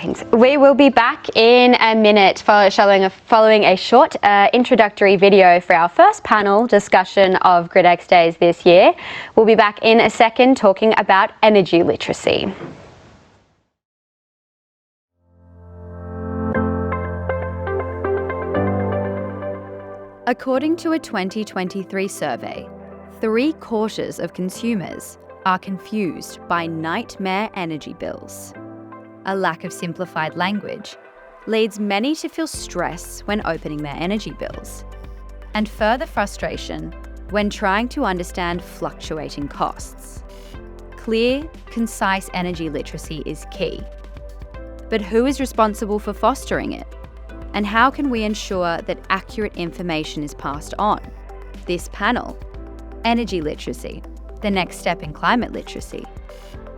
right, we will be back in a minute following a short introductory video for our first panel discussion of gridXdays this year. We'll be back in a second talking about energy literacy. According to a 2023 survey, 3/4 of consumers are confused by nightmare energy bills. A lack of simplified language leads many to feel stress when opening their energy bills, and further frustration when trying to understand fluctuating costs. Clear, concise energy literacy is key. But who is responsible for fostering it? And how can we ensure that accurate information is passed on? This panel, Energy Literacy, the next step in climate literacy,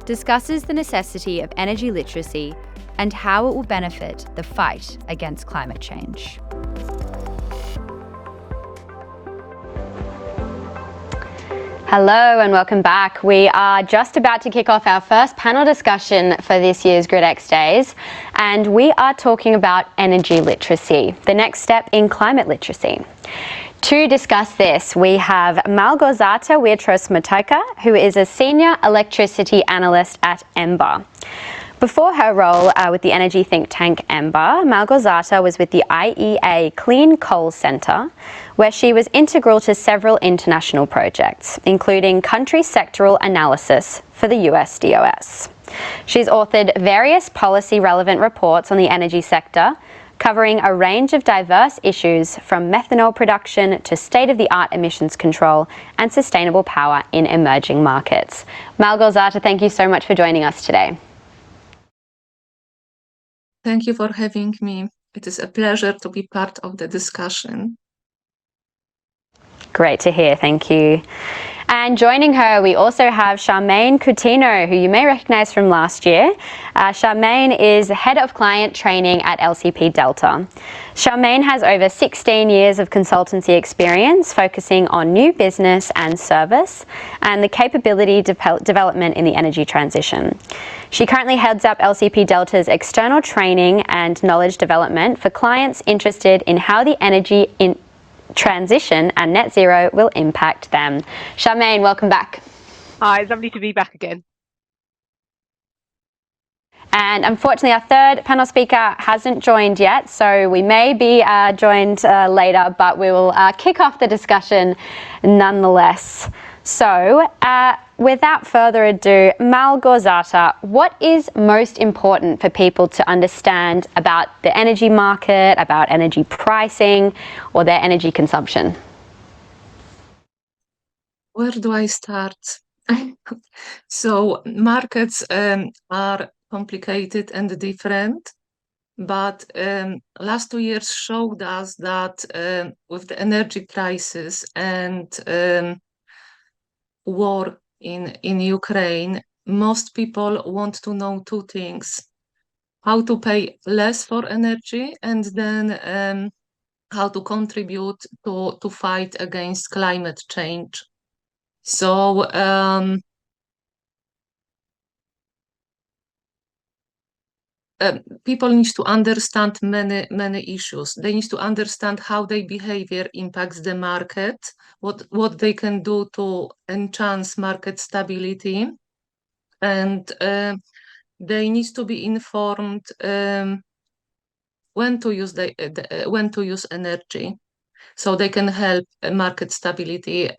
discusses the necessity of energy literacy and how it will benefit the fight against climate change. Hello and welcome back. We are just about to kick off our first panel discussion for this year's GridXdays, and we are talking about energy literacy, the next step in climate literacy. To discuss this, we have Malgorzata Wiatros-Motyka, who is a senior electricity analyst at Ember. Before her role with the energy think tank Ember, Malgorzata was with the IEA Clean Coal Centre, where she was integral to several international projects, including country sectoral analysis for the US DOS. She's authored various policy-relevant reports on the energy sector, covering a range of diverse issues from methanol production to state-of-the-art emissions control and sustainable power in emerging markets. Malgorzata, thank you so much for joining us today. Thank you for having me. It is a pleasure to be part of the discussion. Great to hear, thank you. And joining her, we also have Charmaine Coutinho, who you may recognise from last year. Charmaine is Head of Client Training at LCP Delta. Charmaine has over 16 years of consultancy experience focusing on new business and service and the capability development in the energy transition. She currently heads up LCP Delta's external training and knowledge development for clients interested in how the energy transition and net zero will impact them. Charmaine, welcome back. Hi, it's lovely to be back again. And unfortunately, our third panel speaker hasn't joined yet, so we may be joined later, but we will kick off the discussion nonetheless. So, without further ado, Malgorzata, what is most important for people to understand about the energy market, about energy pricing, or their energy consumption? Where do I start? So, markets are complicated and different, but last 2 years showed us that with the energy crisis and war in Ukraine, most people want to know two things: how to pay less for energy, and then how to contribute to fight against climate change. So people need to understand many issues. They need to understand how their behavior impacts the market, what they can do to enhance market stability, and they need to be informed when to use energy, so they can help market stability.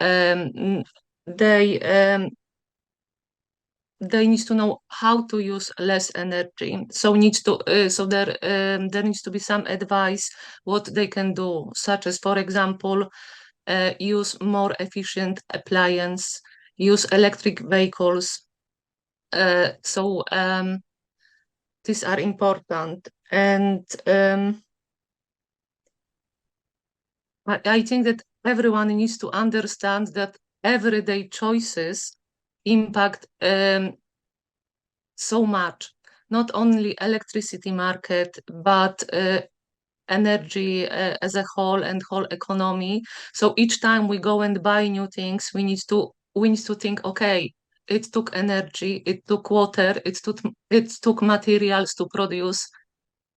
They need to know how to use less energy. So there needs to be some advice what they can do, such as, for example, use more efficient appliance, use electric vehicles. So these are important, and I think that everyone needs to understand that everyday choices impact so much, not only electricity market, but energy as a whole and whole economy. So each time we go and buy new things, we need to think, okay, it took energy, it took water, it took materials to produce.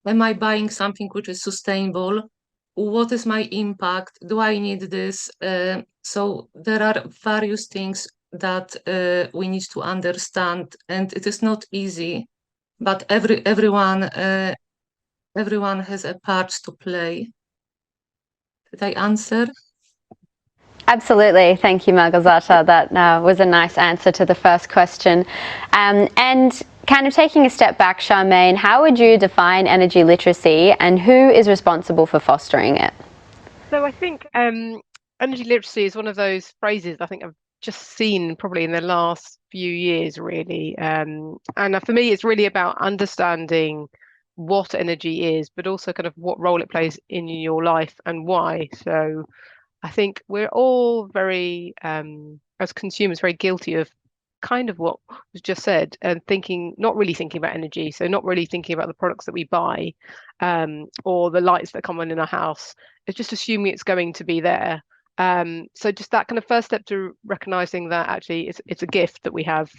Am I buying something which is sustainable? What is my impact? Do I need this? So there are various things that we need to understand, and it is not easy, but everyone has a part to play. Did I answer? Absolutely. Thank you, Malgorzata. That was a nice answer to the first question. And kind of taking a step back, Charmaine, how would you define energy literacy and who is responsible for fostering it? So I think energy literacy is one of those phrases I think I've just seen probably in the last few years, really. And for me, it's really about understanding what energy is, but also kind of what role it plays in your life and why. So I think we're all very, as consumers, very guilty of kind of what was just said and not really thinking about energy. So not really thinking about the products that we buy or the lights that come on in our house. It's just assuming it's going to be there. So just that kind of first step to recognizing that actually it's a gift that we have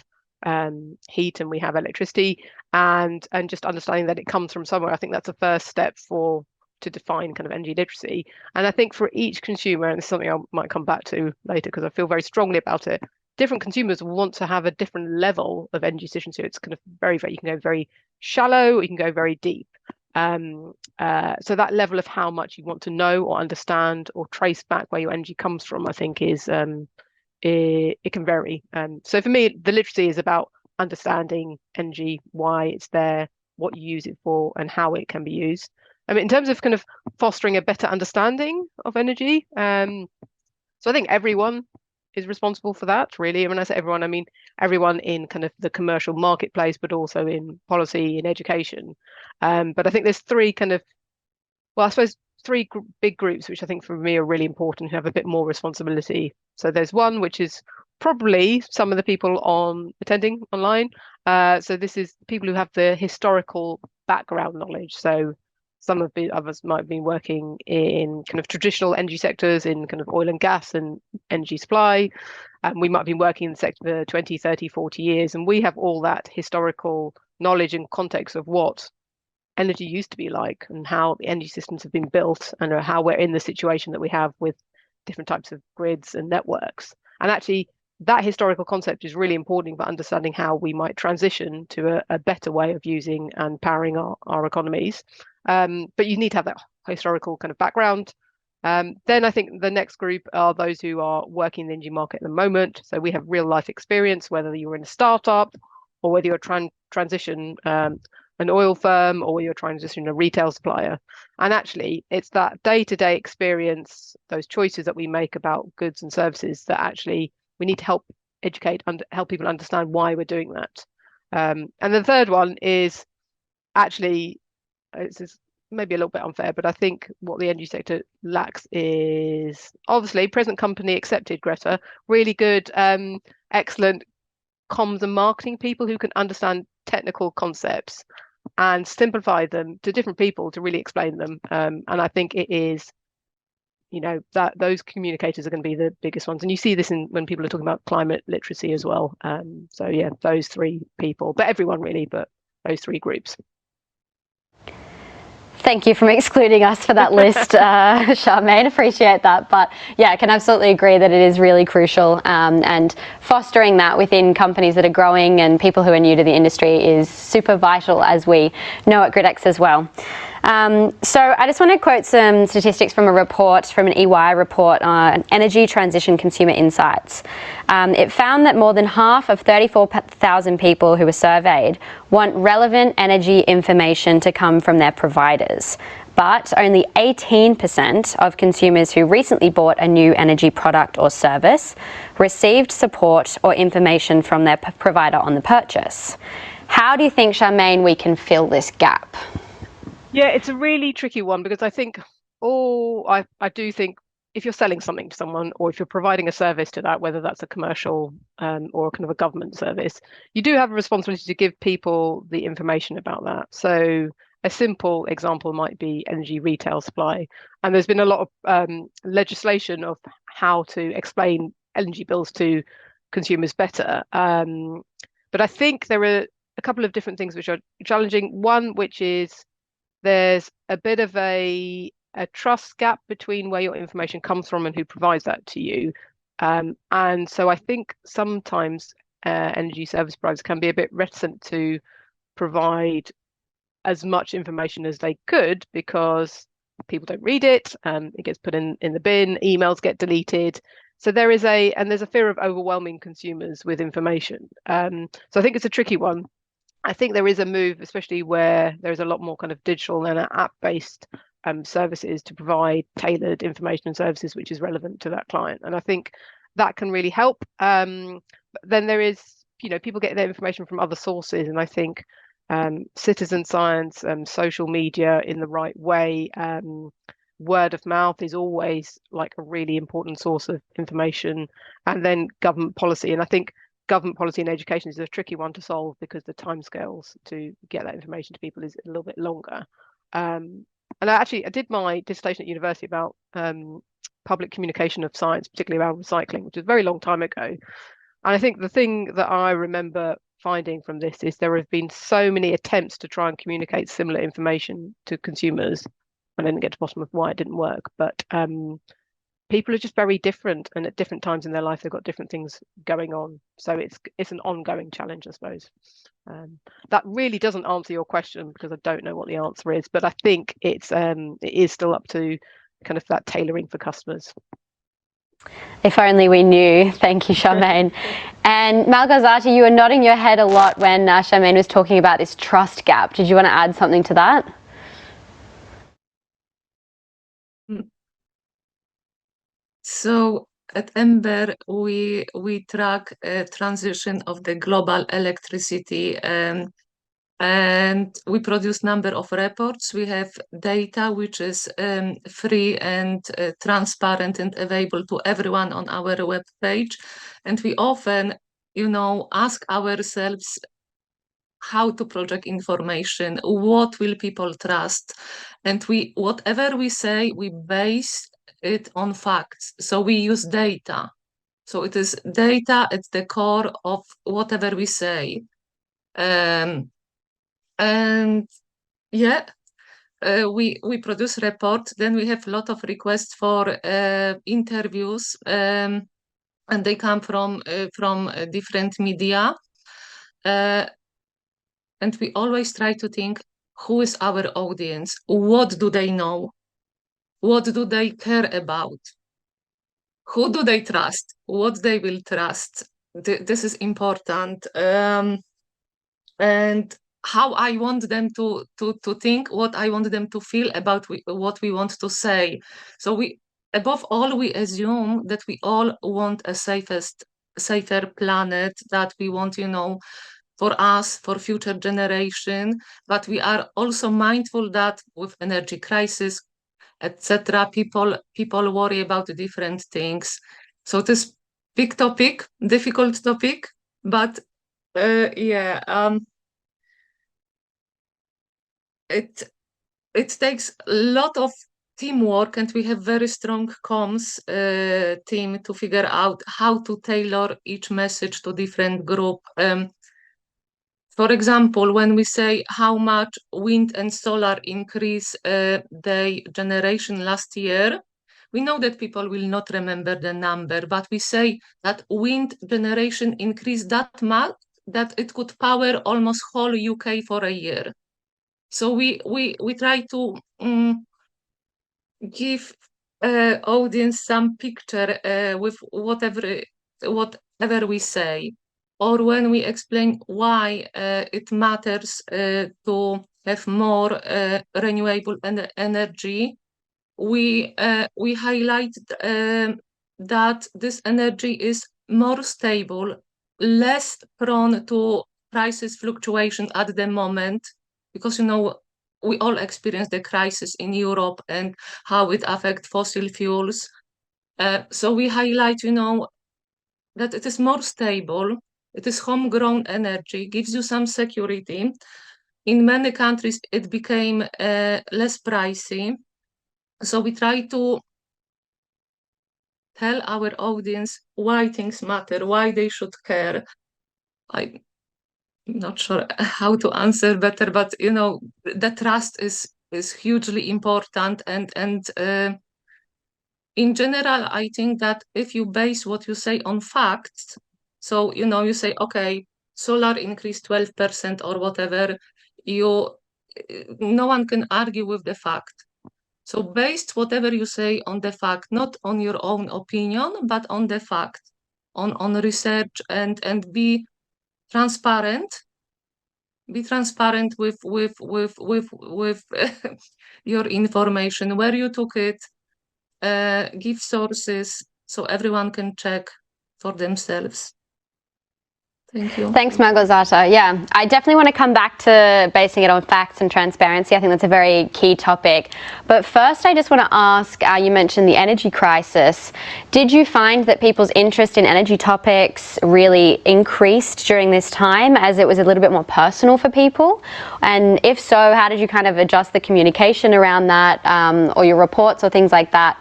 heat and we have electricity and just understanding that it comes from somewhere. I think that's the first step to define kind of energy literacy. And I think for each consumer, and this is something I might come back to later because I feel very strongly about it, different consumers want to have a different level of energy efficiency. It's kind of very, very, you can go very shallow or you can go very deep. So that level of how much you want to know or understand or trace back where your energy comes from, I think is it can vary. So for me, the literacy is about understanding energy, why it's there, what you use it for, and how it can be used. I mean, in terms of kind of fostering a better understanding of energy, so I think everyone is responsible for that, really. And when I say everyone, I mean everyone in kind of the commercial marketplace, but also in policy, in education. But I think there's three big groups, which I think for me are really important, who have a bit more responsibility. So there's one, which is probably some of the people attending online. So this is people who have the historical background knowledge. So some of us might have been working in kind of traditional energy sectors in kind of oil and gas and energy supply. We might have been working in the sector for 20, 30, 40 years. And we have all that historical knowledge and context of what energy used to be like and how the energy systems have been built and how we're in the situation that we have with different types of grids and networks. And actually, that historical concept is really important for understanding how we might transition to a better way of using and powering our economies. But you need to have that historical kind of background. Then I think the next group are those who are working in the energy market at the moment. So we have real life experience, whether you're in a startup or whether you're transition an oil firm or you're transitioning a retail supplier. And actually, it's that day-to-day experience, those choices that we make about goods and services that actually we need to help educate and help people understand why we're doing that. And the third one is actually, it's maybe a little bit unfair, but I think what the energy sector lacks is obviously present company accepted, Greta, really good, excellent comms and marketing people who can understand technical concepts and simplify them to different people to really explain them. And I think it is, that those communicators are going to be the biggest ones. And you see this when people are talking about climate literacy as well. So yeah, those three people, but everyone really, but those three groups. Thank you for excluding us for that list, Charmaine. Appreciate that. But yeah, I can absolutely agree that it is really crucial, and fostering that within companies that are growing and people who are new to the industry is super vital, as we know at GridX as well. So I just want to quote some statistics from an EY report on energy transition consumer insights. It found that more than half of 34,000 people who were surveyed want relevant energy information to come from their providers, but only 18% of consumers who recently bought a new energy product or service received support or information from their provider on the purchase. How do you think, Charmaine, we can fill this gap? Yeah, it's a really tricky one because I think, I do think if you're selling something to someone or if you're providing a service to that, whether that's a commercial or kind of a government service, you do have a responsibility to give people the information about that. So a simple example might be energy retail supply. And there's been a lot of legislation of how to explain energy bills to consumers better. But I think there are a couple of different things which are challenging. One, which is there's a bit of a trust gap between where your information comes from and who provides that to you. And so I think sometimes energy service providers can be a bit reticent to provide as much information as they could because people don't read it, it gets put in the bin, emails get deleted. So there's a fear of overwhelming consumers with information. So I think it's a tricky one. I think there is a move, especially where there's a lot more kind of digital and app-based services to provide tailored information and services which is relevant to that client. And I think that can really help. But then there is, people get their information from other sources, and I think citizen science, social media in the right way, word of mouth is always like a really important source of information, and then government policy. And I think government policy and education is a tricky one to solve because the timescales to get that information to people is a little bit longer. And I did my dissertation at university about public communication of science, particularly around recycling, which is a very long time ago. And I think the thing that I remember finding from this is there have been so many attempts to try and communicate similar information to consumers. I didn't get to the bottom of why it didn't work, but people are just very different, and at different times in their life they've got different things going on. So it's an ongoing challenge, I suppose. That really doesn't answer your question because I don't know what the answer is, but I think it is still up to kind of that tailoring for customers. If only we knew. Thank you, Charmaine. And Malgorzata, you were nodding your head a lot when Charmaine was talking about this trust gap. Did you want to add something to that? So at Ember, we track a transition of the global electricity, and we produce number of reports. We have data which is free and transparent and available to everyone on our web page. And we often, ask ourselves how to project information, what will people trust, and whatever we say, we base it on facts. So we use data. So it is data at the core of whatever we say. And yeah, we produce reports. Then we have a lot of requests for interviews, and they come from different media. And we always try to think, who is our audience? What do they know? What do they care about? Who do they trust? What they will trust? This is important. And how I want them to think, what I want them to feel about what we want to say. So above all, we assume that we all want a safer planet, that we want, for us, for future generation, but we are also mindful that with energy crisis, etc., people worry about different things. So this big topic, difficult topic, but it takes a lot of teamwork, and we have very strong comms team to figure out how to tailor each message to different group. For example, when we say how much wind and solar increase their generation last year, we know that people will not remember the number, but we say that wind generation increased that much that it could power almost whole UK for a year. So we try to give audience some picture with whatever we say. Or when we explain why it matters to have more renewable energy, we highlight that this energy is more stable, less prone to prices fluctuation at the moment, because we all experience the crisis in Europe and how it affects fossil fuels. So we highlight, that it is more stable. It is homegrown energy, gives you some security. In many countries, it became less pricey. So we try to tell our audience why things matter, why they should care. I'm not sure how to answer better, but the trust is hugely important, and in general, I think that if you base what you say on facts, so you say, okay, solar increased 12% or whatever, no one can argue with the fact. So based whatever you say on the fact, not on your own opinion, but on the fact, on research, and be transparent. Be transparent with your information, where you took it, give sources so everyone can check for themselves. Thank you. Thanks, Malgorzata. Yeah, I definitely want to come back to basing it on facts and transparency. I think that's a very key topic. But first, I just want to ask, you mentioned the energy crisis. Did you find that people's interest in energy topics really increased during this time, as it was a little bit more personal for people? And if so, how did you kind of adjust the communication around that, or your reports or things like that?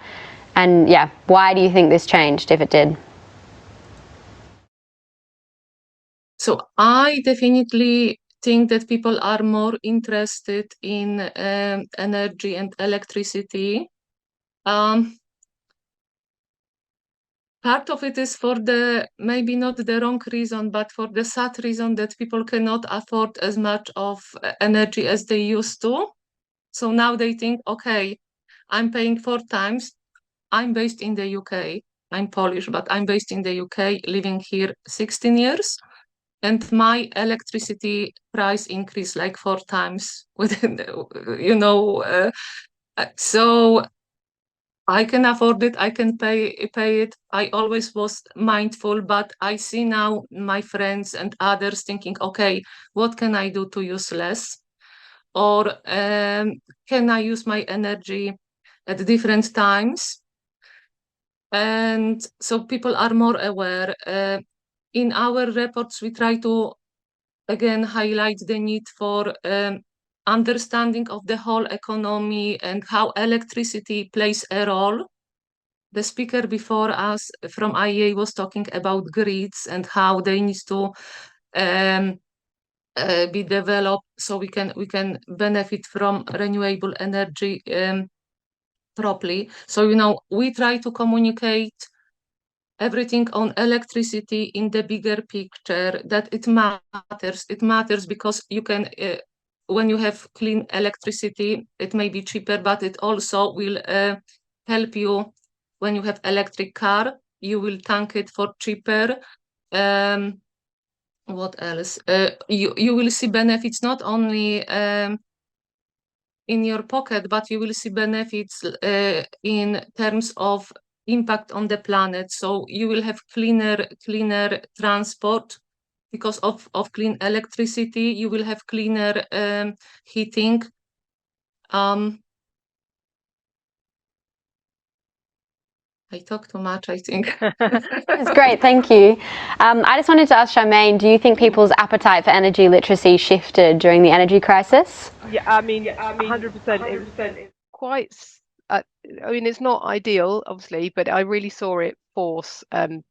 And yeah, why do you think this changed, if it did? So I definitely think that people are more interested in energy and electricity. Part of it is for maybe not the wrong reason, but for the sad reason that people cannot afford as much of energy as they used to. So now they think, okay, I'm paying 4 times. I'm based in the UK. I'm Polish, but I'm based in the UK, living here 16 years. And my electricity price increased like 4 times within, so I can afford it. I can pay it. I always was mindful, but I see now my friends and others thinking, okay, what can I do to use less? Or can I use my energy at different times? And so people are more aware. In our reports, we try to, again, highlight the need for understanding of the whole economy and how electricity plays a role. The speaker before us from IEA was talking about grids and how they need to be developed so we can benefit from renewable energy properly. So we try to communicate everything on electricity in the bigger picture, that it matters. It matters because you can, when you have clean electricity, it may be cheaper, but it also will help you when you have electric car. You will tank it for cheaper. What else? You will see benefits not only in your pocket, but you will see benefits in terms of impact on the planet. So you will have cleaner transport because of clean electricity. You will have cleaner heating. I talk too much, I think. That's great, thank you. I just wanted to ask Charmaine, do you think people's appetite for energy literacy shifted during the energy crisis? Yeah, I mean, 100%. It's quite. I mean, it's not ideal, obviously, but I really saw it force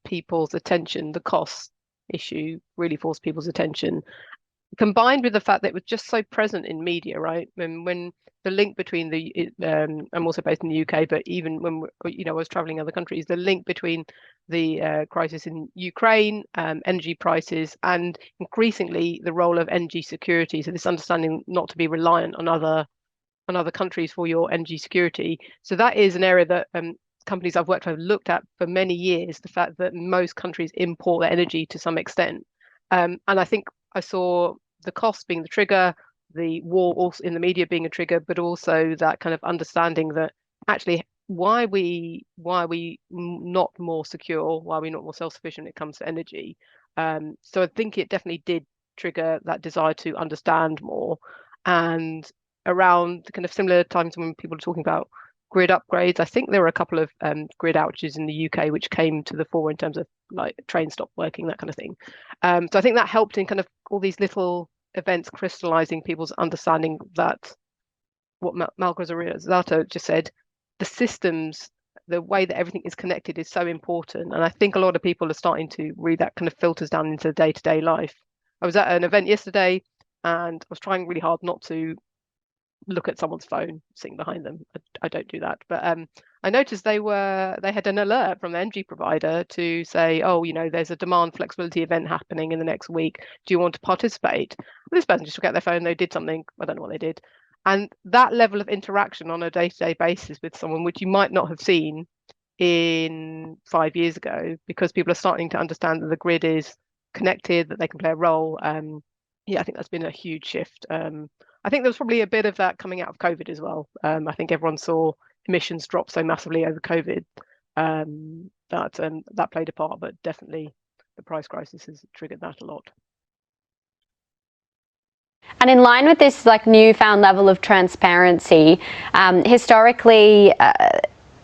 people's attention. The cost issue really forced people's attention, combined with the fact that it was just so present in media, right? When the link between I'm also based in the UK, but even when I was traveling other countries, the link between the crisis in Ukraine, energy prices, and increasingly the role of energy security. So this understanding not to be reliant on other countries for your energy security. So that is an area that companies I've worked with have looked at for many years. The fact that most countries import their energy to some extent, and I think I saw the cost being the trigger, the war also in the media being a trigger, but also that kind of understanding that actually why are we not more secure, why are we not more self-sufficient when it comes to energy. So I think it definitely did trigger that desire to understand more. And around kind of similar times when people are talking about grid upgrades, I think there were a couple of grid outages in the UK which came to the fore in terms of like train stop working, that kind of thing. So I think that helped in kind of all these little events crystallizing people's understanding that what Malgorzata just said, the systems the way that everything is connected is so important. And I think a lot of people are starting to read that kind of filters down into day-to-day life. I was at an event yesterday and I was trying really hard not to look at someone's phone sitting behind them. I don't do that, but I noticed they had an alert from the energy provider to say, oh, there's a demand flexibility event happening in the next week. Do you want to participate? Well, this person just took out their phone, they did something, I don't know what they did. And that level of interaction on a day-to-day basis with someone, which you might not have seen in 5 years ago, because people are starting to understand that the grid is connected, that they can play a role. I think that's been a huge shift. I think there was probably a bit of that coming out of COVID as well. I think everyone saw emissions drop so massively over COVID that played a part, but definitely the price crisis has triggered that a lot. And in line with this newfound level of transparency, historically,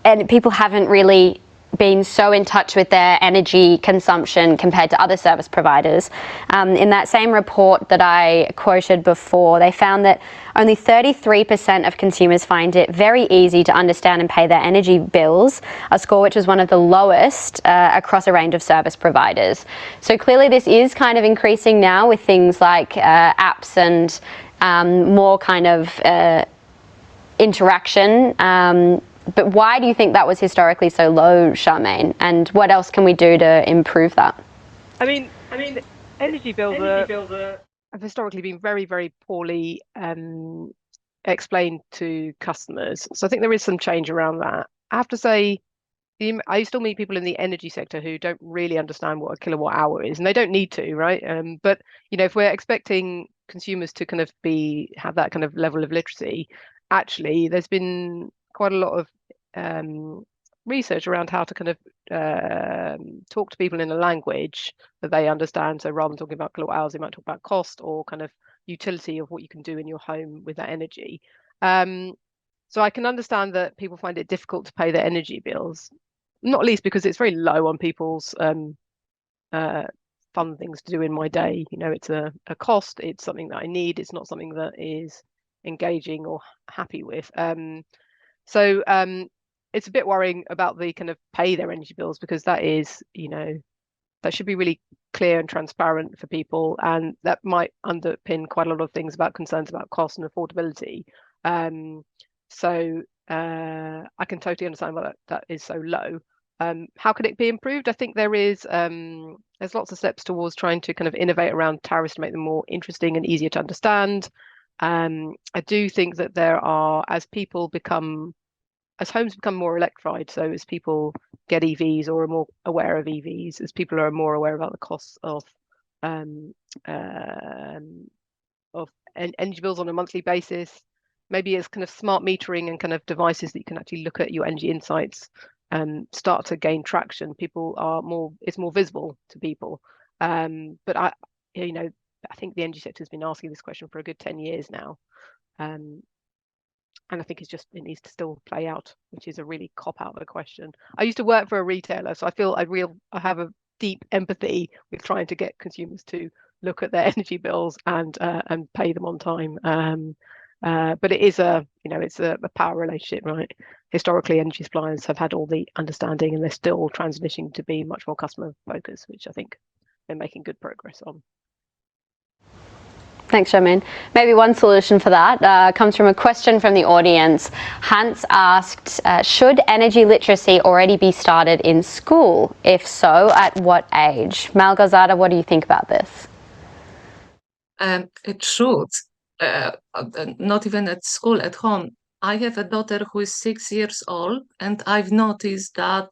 and people haven't really been so in touch with their energy consumption compared to other service providers. In that same report that I quoted before, they found that only 33% of consumers find it very easy to understand and pay their energy bills, a score which was one of the lowest across a range of service providers. So clearly this is kind of increasing now with things like apps and more kind of interaction. But why do you think that was historically so low, Charmaine? And what else can we do to improve that? I mean, energy bills have historically been very, very poorly explained to customers. So I think there is some change around that. I have to say, I still meet people in the energy sector who don't really understand what a kilowatt hour is, and they don't need to, right? But if we're expecting consumers to kind of have that kind of level of literacy, actually, there's been quite a lot of research around how to kind of talk to people in a language that they understand. So rather than talking about kilowatt hours, they might talk about cost or kind of utility of what you can do in your home with that energy. So I can understand that people find it difficult to pay their energy bills, not least because it's very low on people's fun things to do in my day. It's a cost, it's something that I need, it's not something that is engaging or happy with. So it's a bit worrying about the kind of pay their energy bills, because that is, that should be really clear and transparent for people, and that might underpin quite a lot of things about concerns about cost and affordability. So I can totally understand why that is so low. How can it be improved? I think there's lots of steps towards trying to kind of innovate around tariffs to make them more interesting and easier to understand. I do think that as homes become more electrified, so as people get EVs or are more aware of EVs, as people are more aware about the costs of energy bills on a monthly basis, maybe as kind of smart metering and kind of devices that you can actually look at your energy insights start to gain traction, it's more visible to people. But I think the energy sector has been asking this question for a good 10 years now. And I think it needs to still play out, which is a really cop-out of a question. I used to work for a retailer, so I feel I have a deep empathy with trying to get consumers to look at their energy bills and pay them on time. But it is it's a power relationship, right? Historically, energy suppliers have had all the understanding, and they're still transitioning to be much more customer focused, which I think they're making good progress on. Thanks, Charmaine. Maybe one solution for that comes from a question from the audience. Hans asked, should energy literacy already be started in school? If so, at what age? Malgorzata, what do you think about this? It should. Not even at school, at home. I have a daughter who is 6 years old, and I've noticed that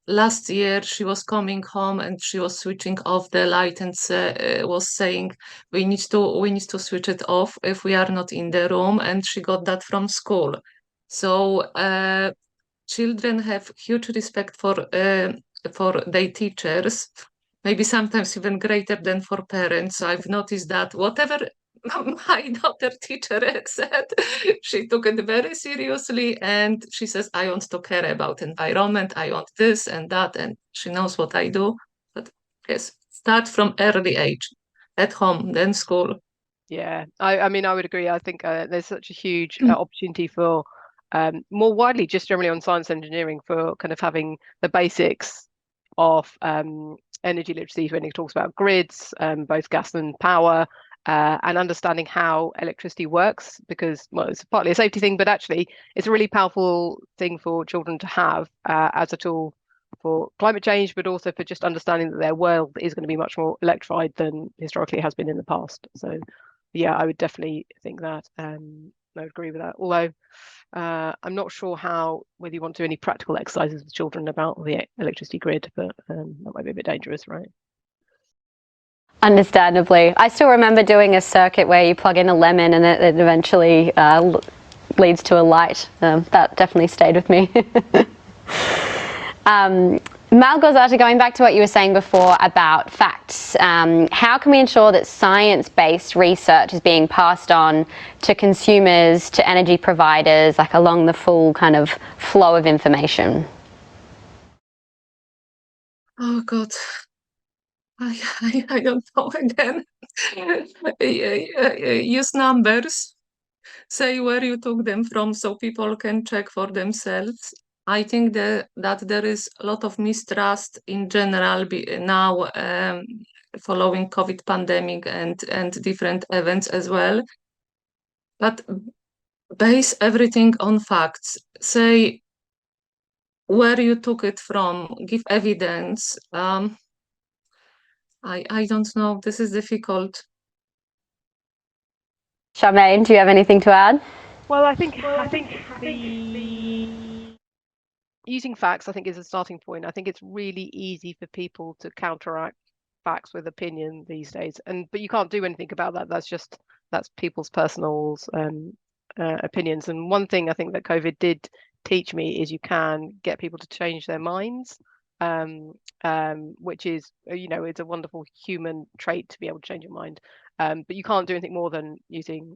last year she was coming home and she was switching off the light and was saying we need to switch it off if we are not in the room, and she got that from school. So children have huge respect for their teachers, maybe sometimes even greater than for parents. So I've noticed that whatever my daughter teacher said, she took it very seriously, and she says, I want to care about environment, I want this and that, and she knows what I do. But yes, start from early age, at home, then school. Yeah, I mean, I would agree. I think there's such a huge opportunity for more widely, just generally on science engineering, for kind of having the basics of energy literacy when it talks about grids, both gas and power, and understanding how electricity works, because, well, it's partly a safety thing, but actually it's a really powerful thing for children to have as a tool for climate change, but also for just understanding that their world is going to be much more electrified than historically it has been in the past. So yeah, I would definitely think that. I would agree with that. Although I'm not sure whether you want to do any practical exercises with children about the electricity grid, but that might be a bit dangerous, right? Understandably. I still remember doing a circuit where you plug in a lemon and it eventually leads to a light. That definitely stayed with me. Malgorzata, going back to what you were saying before about facts, how can we ensure that science-based research is being passed on to consumers, to energy providers, like along the full kind of flow of information? Oh God, I don't know again. Use numbers. Say where you took them from so people can check for themselves. I think that there is a lot of mistrust in general now, following COVID pandemic and different events as well. But base everything on facts. Say where you took it from. Give evidence. I don't know. This is difficult. Charmaine, do you have anything to add? Well, I think the using facts, I think, is a starting point. I think it's really easy for people to counteract facts with opinion these days, but you can't do anything about that. That's people's personal opinions. And one thing I think that COVID did teach me is you can get people to change their minds, which is, it's a wonderful human trait to be able to change your mind. But you can't do anything more than using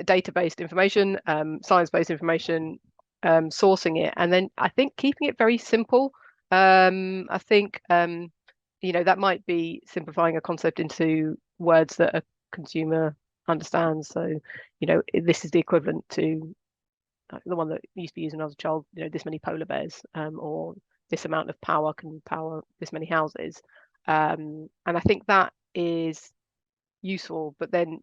data-based information, science-based information, sourcing it, and then I think keeping it very simple. I think that might be simplifying a concept into words that a consumer understands. So this is the equivalent to the one that used to be used when I was a child, this many polar bears, or this amount of power can power this many houses, and I think that is useful. But then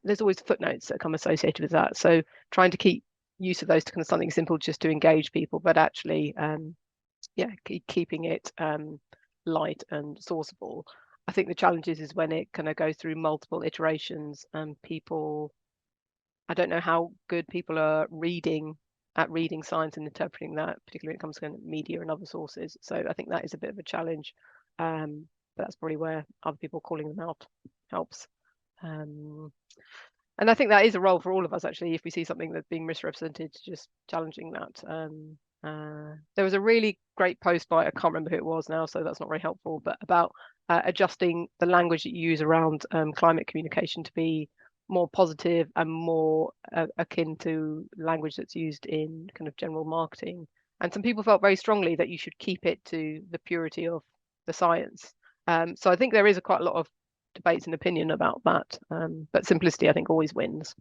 there's always footnotes that come associated with that, so trying to keep use of those to kind of something simple just to engage people, but actually keeping it light and sourceable. I think the challenge is when it kind of goes through multiple iterations and people, I don't know how good people are reading science and interpreting that, particularly when it comes to kind of media and other sources. So I think that is a bit of a challenge, but that's probably where other people calling them out helps. And I think that is a role for all of us, actually, if we see something that's being misrepresented, just challenging that. There was a really great post by, I can't remember who it was now, so that's not very helpful, but about adjusting the language that you use around climate communication to be more positive and more akin to language that's used in kind of general marketing. And some people felt very strongly that you should keep it to the purity of the science. So I think there is quite a lot of debates and opinion about that, but simplicity I think always wins.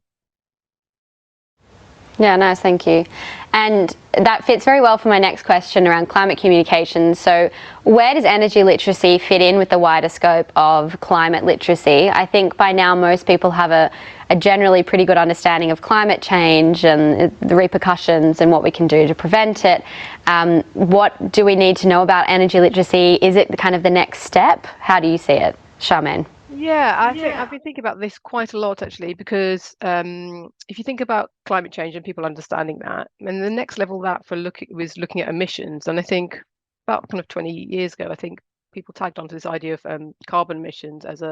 Yeah, nice, thank you. And that fits very well for my next question around climate communications. So where does energy literacy fit in with the wider scope of climate literacy? I think by now most people have a generally pretty good understanding of climate change and the repercussions and what we can do to prevent it. What do we need to know about energy literacy? Is it kind of the next step? How do you see it, Charmaine? Yeah, I think I've been thinking about this quite a lot, actually, because if you think about climate change and people understanding that, and the next level that was looking at emissions, and I think about kind of 20 years ago, I think people tagged onto this idea of carbon emissions as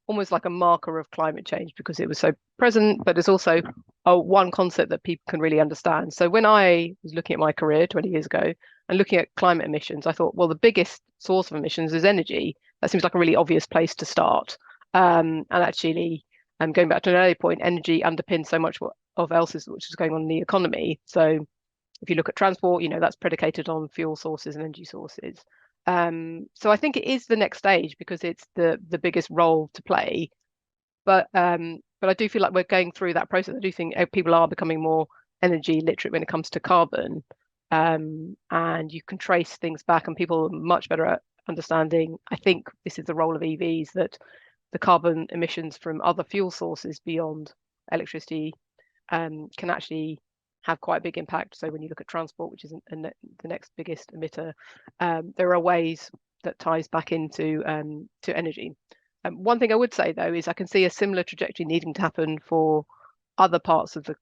almost like a marker of climate change because it was so present, but it's also one concept that people can really understand. So when I was looking at my career 20 years ago and looking at climate emissions, I thought, well, the biggest source of emissions is energy. That seems like a really obvious place to start. And actually, going back to an earlier point, energy underpins so much which is going on in the economy. So if you look at transport, that's predicated on fuel sources and energy sources. So I think it is the next stage because it's the biggest role to play. But but I do feel like we're going through that process. I do think people are becoming more energy literate when it comes to carbon, and you can trace things back, and people are much better at understanding. I think this is the role of EVs, that the carbon emissions from other fuel sources beyond electricity can actually have quite a big impact. So when you look at transport, which is the next biggest emitter, there are ways that ties back into to energy. One thing I would say though is I can see a similar trajectory needing to happen for other parts of the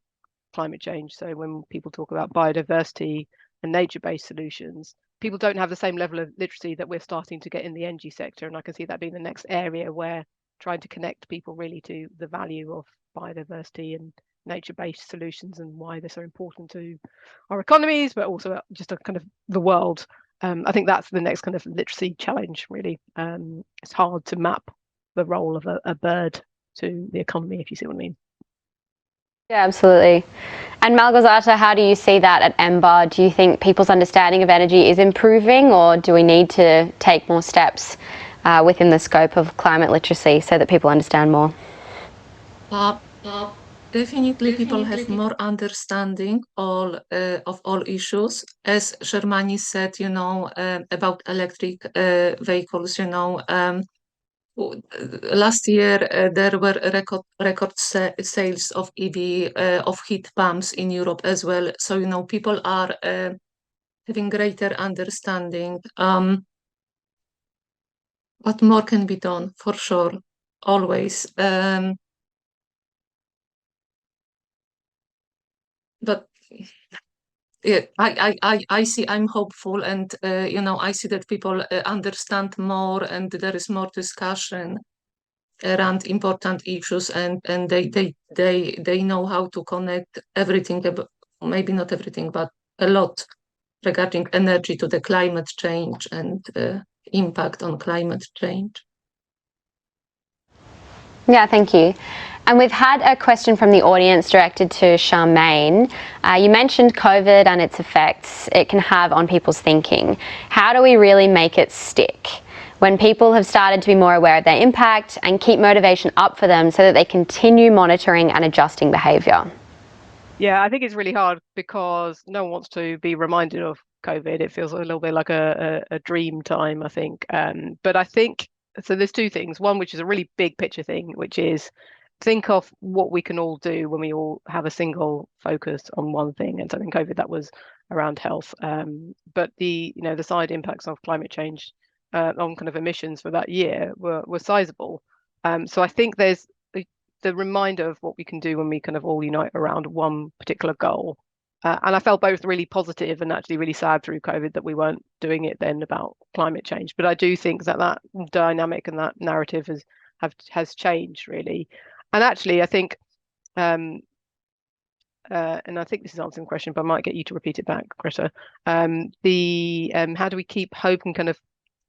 climate change. So when people talk about biodiversity and nature-based solutions, people don't have the same level of literacy that we're starting to get in the energy sector, and I can see that being the next area where trying to connect people really to the value of biodiversity and nature-based solutions and why they're so important to our economies, but also just a kind of the world. I think that's the next kind of literacy challenge, really. It's hard to map the role of a bird to the economy, if you see what I mean. Yeah, absolutely. And Malgorzata, how do you see that at Ember? Do you think people's understanding of energy is improving, or do we need to take more steps within the scope of climate literacy so that people understand more? Definitely people have more understanding of all issues. As Charmaine said, about electric vehicles, last year there were record sales of EV, of heat pumps in Europe as well. So, people are having greater understanding. But more can be done, for sure, always. But yeah, I'm hopeful, and I see that people understand more, and there is more discussion around important issues, and they know how to connect everything, maybe not everything, but a lot regarding energy to the climate change and impact on climate change. Yeah, thank you. And we've had a question from the audience directed to Charmaine. You mentioned COVID and its effects it can have on people's thinking. How do we really make it stick when people have started to be more aware of their impact and keep motivation up for them so that they continue monitoring and adjusting behaviour? Yeah, I think it's really hard because no one wants to be reminded of COVID. It feels a little bit like a dream time, I think. But I think, so there's two things. One, which is a really big picture thing, which is think of what we can all do when we all have a single focus on one thing. And so in COVID, that was around health. But the side impacts of climate change on kind of emissions for that year were sizable. So I think there's the reminder of what we can do when we kind of all unite around one particular goal. And I felt both really positive and actually really sad through COVID that we weren't doing it then about climate change. But I do think that dynamic and that narrative has changed really. And actually, I think, and I think this is answering the question, but I might get you to repeat it back, Greta. How do we keep hope and kind of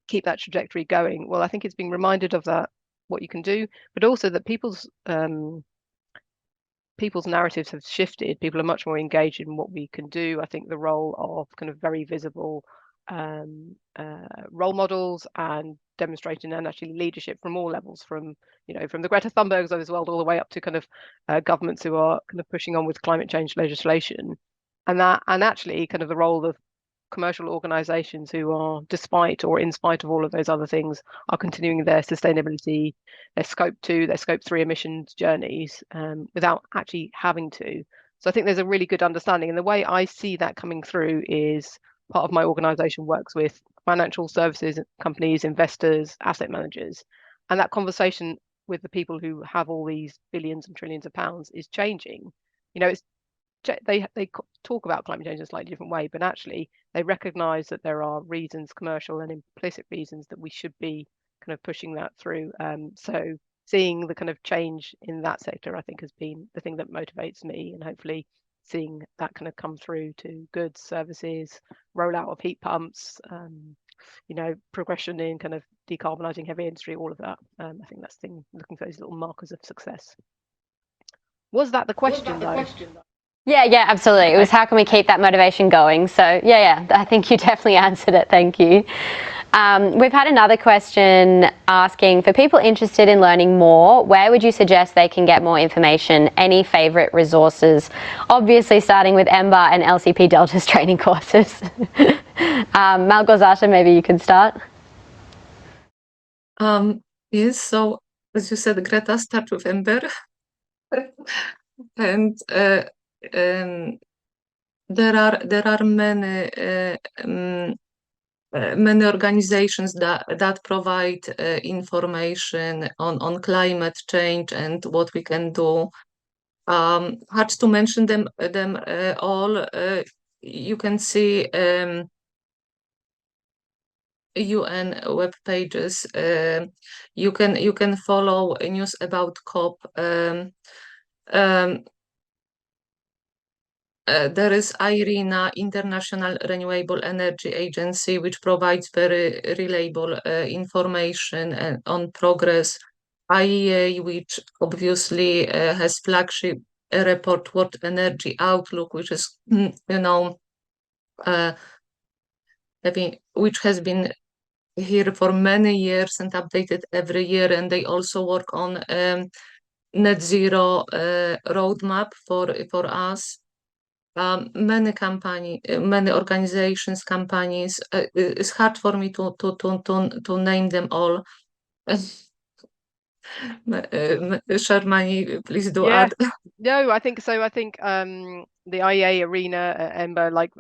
keep that trajectory going? Well, I think it's being reminded of that, what you can do, but also that people's narratives have shifted. People are much more engaged in what we can do. I think the role of kind of very visible role models and demonstrating and actually leadership from all levels, from the Greta Thunbergs of this world all the way up to kind of governments who are kind of pushing on with climate change legislation, and actually kind of the role of commercial organizations who are, despite or in spite of all of those other things, are continuing their sustainability, their scope 2, their scope 3 emissions journeys without actually having to. So I think there's a really good understanding, and the way I see that coming through is part of my organization works with financial services companies, investors, asset managers, and that conversation with the people who have all these billions and trillions of pounds is changing. It's they talk about climate change in a slightly different way, but actually they recognize that there are reasons, commercial and implicit reasons, that we should be kind of pushing that through. So seeing the kind of change in that sector, I think, has been the thing that motivates me, and hopefully seeing that kind of come through to goods, services, rollout of heat pumps, progression in kind of decarbonising heavy industry, all of that. I think that's the thing, looking for those little markers of success. Was that the question, though? Yeah, absolutely. Okay. It was how can we keep that motivation going? So yeah, I think you definitely answered it. Thank you. We've had another question asking, for people interested in learning more, where would you suggest they can get more information? Any favourite resources? Obviously starting with Ember and LCP Delta's training courses. Malgorzata, maybe you can start. Yes, so as you said, Greta, start with Ember. And there are many organizations that provide information on climate change and what we can do. Hard to mention them all. You can see UN web pages. You can follow news about COP. There is IRENA, International Renewable Energy Agency, which provides very reliable information on progress. IEA, which obviously has flagship report World Energy Outlook, which is which has been here for many years and updated every year, and they also work on net zero roadmap for us. Many organizations, companies. It's hard for me to name them all. Charmaine, please do add. No, I think so. I think the IEA, ARENA, Ember, like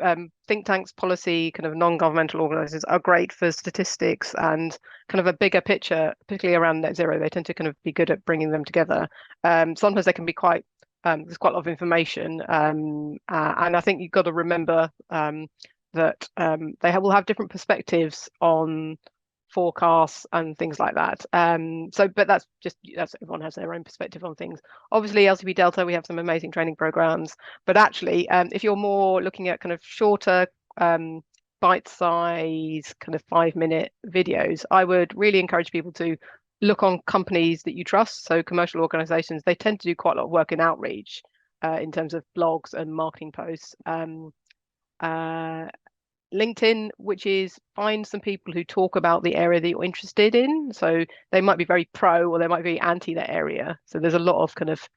think tanks, policy, kind of non-governmental organizations are great for statistics and kind of a bigger picture, particularly around net zero. They tend to kind of be good at bringing them together. Sometimes they can be quite there's quite a lot of information, and I think you've got to remember that they will have different perspectives on forecasts and things like that. But that's everyone has their own perspective on things. Obviously, LCP Delta, we have some amazing training programs, but actually, if you're more looking at kind of shorter, bite-size, kind of 5-minute videos, I would really encourage people to look on companies that you trust. So commercial organizations, they tend to do quite a lot of work in outreach in terms of blogs and marketing posts. LinkedIn, which is find some people who talk about the area that you're interested in. So they might be very pro or they might be anti that area. So there's a lot of kind of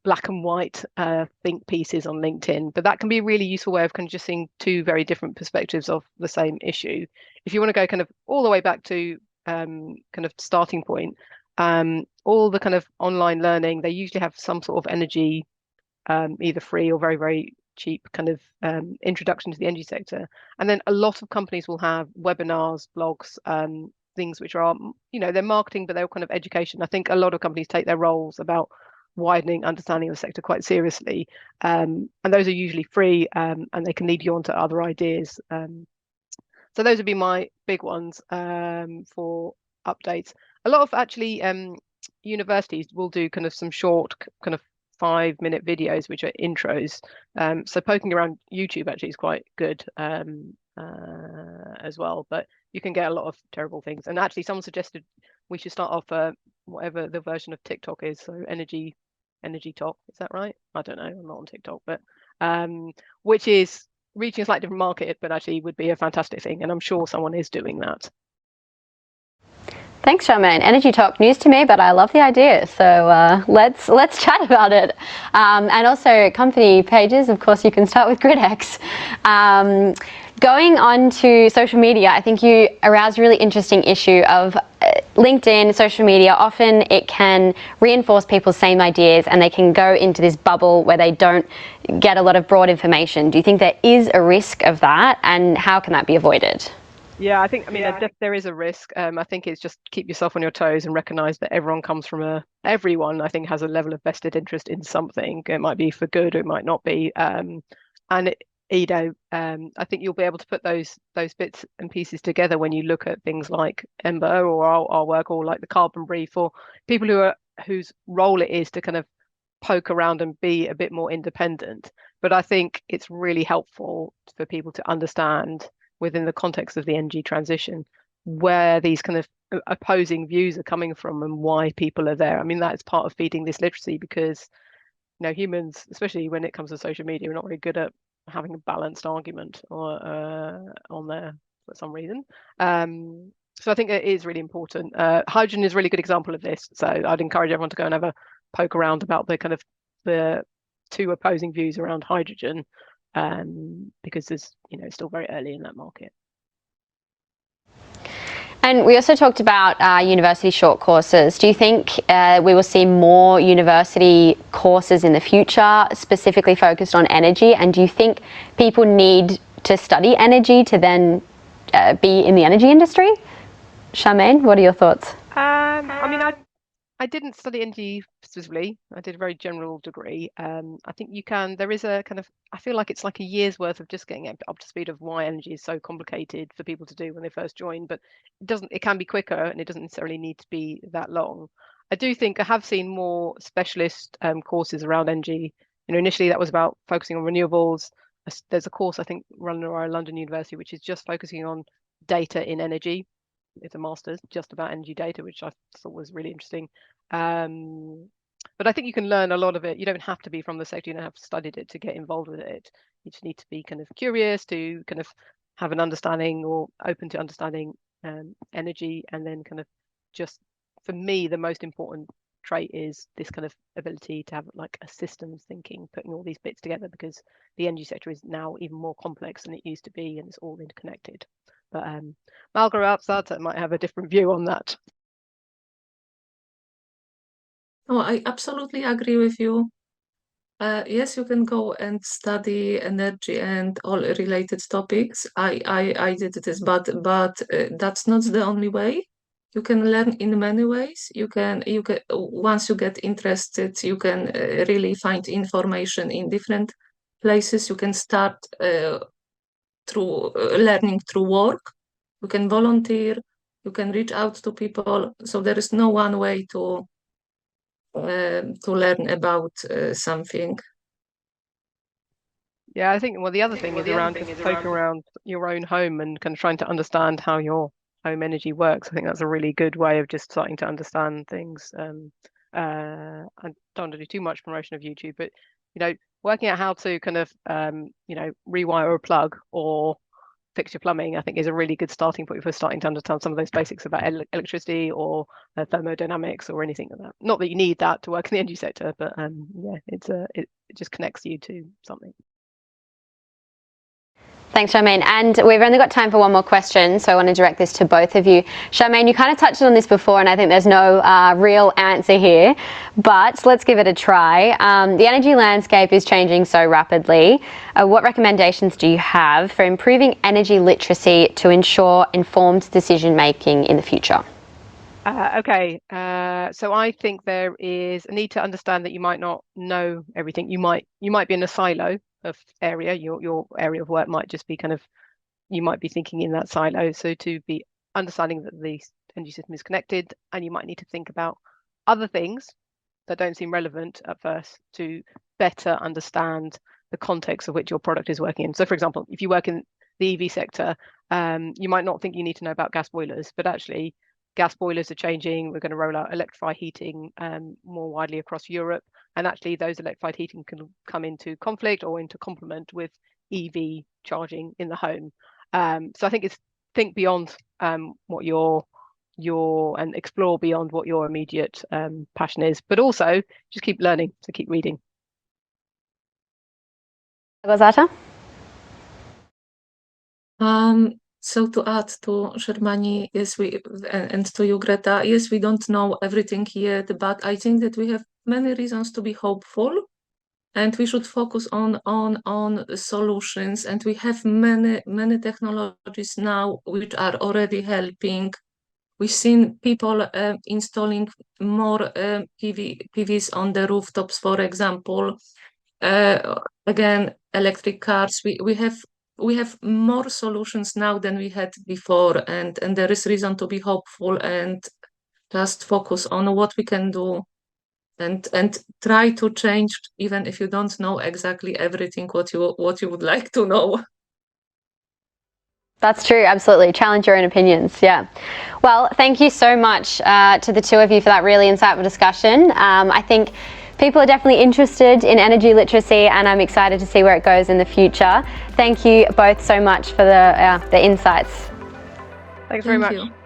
black and white think pieces on LinkedIn, but that can be a really useful way of kind of just seeing two very different perspectives of the same issue. If you want to go kind of all the way back to kind of starting point, all the kind of online learning, they usually have some sort of energy, either free or very, very cheap kind of introduction to the energy sector. And then a lot of companies will have webinars, blogs, things which are, they're marketing, but they're kind of education. I think a lot of companies take their roles about widening understanding of the sector quite seriously, and those are usually free, and they can lead you on to other ideas. So those would be my big ones for updates. A lot of actually universities will do kind of some short kind of 5-minute videos which are intros, so poking around YouTube actually is quite good as well, but you can get a lot of terrible things. And actually someone suggested we should start off whatever the version of TikTok is, so energy talk, is that right? I don't know, I'm not on TikTok, but which is reaching a slightly different market, but actually would be a fantastic thing, and I'm sure someone is doing that. Thanks, Charmaine. Energy talk, news to me, but I love the idea. So let's chat about it. And also company pages, of course, you can start with GridX. Going on to social media, I think you aroused a really interesting issue of LinkedIn, social media. Often it can reinforce people's same ideas and they can go into this bubble where they don't get a lot of broad information. Do you think there is a risk of that, and how can that be avoided? Yeah, I think, there is a risk. I think it's just keep yourself on your toes and recognize that everyone comes from everyone, I think, has a level of vested interest in something. It might be for good, or it might not be. And I think you'll be able to put those bits and pieces together when you look at things like Ember or our work, or like the Carbon Brief, or people whose role it is to kind of poke around and be a bit more independent. But I think it's really helpful for people to understand, within the context of the energy transition, where these kind of opposing views are coming from and why people are there. I mean, that's part of feeding this literacy, because humans, especially when it comes to social media, are not very good at having a balanced argument or on there for some reason. So I think it is really important. Hydrogen is a really good example of this. So I'd encourage everyone to go and have a poke around about the kind of the two opposing views around hydrogen, because there's, it's still very early in that market. And we also talked about university short courses. Do you think we will see more university courses in the future, specifically focused on energy? And do you think people need to study energy to then be in the energy industry? Charmaine, what are your thoughts? I mean, I didn't study energy specifically. I did a very general degree. I think there is a kind of, I feel like it's like a year's worth of just getting up to speed of why energy is so complicated for people to do when they first join, but it can be quicker and it doesn't necessarily need to be that long. I do think I have seen more specialist courses around energy. Initially that was about focusing on renewables. There's a course I think run around London University, which is just focusing on data in energy. It's a master's just about energy data, which I thought was really interesting. But I think you can learn a lot of it. You don't have to be from the sector, you don't have to study it to get involved with it. You just need to be kind of curious, to kind of have an understanding or open to understanding energy. And then kind of just, for me, the most important trait is this kind of ability to have like a systems thinking, putting all these bits together, because the energy sector is now even more complex than it used to be, and it's all interconnected. But Malgorzata might have a different view on that. Oh, I absolutely agree with you. Yes, you can go and study energy and all related topics. I did this, but that's not the only way. You can learn in many ways. You can once you get interested, you can really find information in different places. You can start through learning through work. You can volunteer. You can reach out to people. So there is no one way to learn about something. Yeah, I think, well, the other thing is around just poking around your own home and kind of trying to understand how your home energy works. I think that's a really good way of just starting to understand things. I don't want to do too much promotion of YouTube, but working out how to kind of rewire a plug or fix your plumbing, I think, is a really good starting point for starting to understand some of those basics about electricity or thermodynamics or anything like that. Not that you need that to work in the energy sector, but yeah, it just connects you to something. Thanks, Charmaine. And we've only got time for one more question, so I want to direct this to both of you. Charmaine, you kind of touched on this before, and I think there's no real answer here, but let's give it a try. The energy landscape is changing so rapidly. What recommendations do you have for improving energy literacy to ensure informed decision-making in the future? Okay, so I think there is a need to understand that you might not know everything. You might be in a silo of area. Your area of work might just be kind of, you might be thinking in that silo. So to be understanding that the energy system is connected, and you might need to think about other things that don't seem relevant at first to better understand the context of which your product is working in. So for example, if you work in the EV sector, you might not think you need to know about gas boilers, but actually gas boilers are changing. We're going to roll out electrified heating more widely across Europe. And actually those electrified heating can come into conflict or into complement with EV charging in the home. So I think it's think beyond what and explore beyond what your immediate passion is, but also just keep learning, so keep reading. Malgorzata? So to add to Charmaine, yes, and to you, Greta, yes, we don't know everything yet, but I think that we have many reasons to be hopeful, and we should focus on solutions. And we have many technologies now which are already helping. We've seen people installing more PVs on the rooftops, for example. Again, electric cars. We have more solutions now than we had before, and there is reason to be hopeful and just focus on what we can do and try to change, even if you don't know exactly everything what you would like to know. That's true, absolutely. Challenge your own opinions, yeah. Well, thank you so much to the two of you for that really insightful discussion. I think People are definitely interested in energy literacy, and I'm excited to see where it goes in the future. Thank you both so much for the insights. Thanks very much. Thank you.